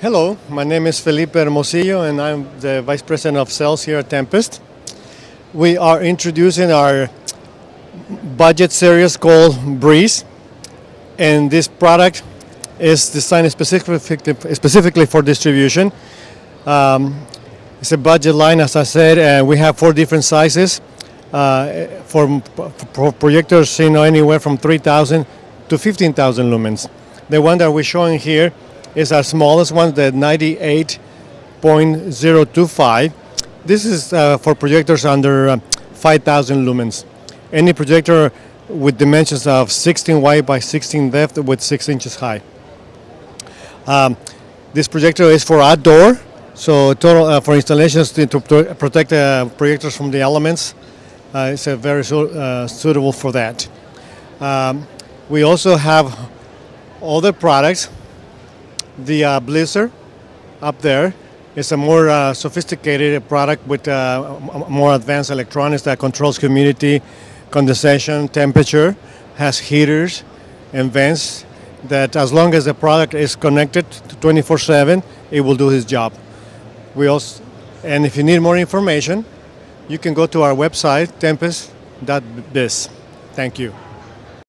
Hello, my name is Felipe Hermosillo and I'm the Vice President of Sales here at Tempest. We are introducing our budget series called Breeze, and this product is designed specifically for distribution. It's a budget line, as I said, and we have 4 different sizes for projectors, anywhere from 3,000 to 15,000 lumens. The one that we're showing here is our smallest one, the 98.025. This is for projectors under 5,000 lumens. Any projector with dimensions of 16 wide by 16 depth with 6 inches high. This projector is for outdoor, so total for installations to protect projectors from the elements. It's very suitable for that. We also have other products. The Blizzard up there is a more sophisticated product with more advanced electronics that controls humidity, condensation, temperature, has heaters and vents that, as long as the product is connected to 24/7, it will do its job. And if you need more information, you can go to our website, tempest.biz. Thank you.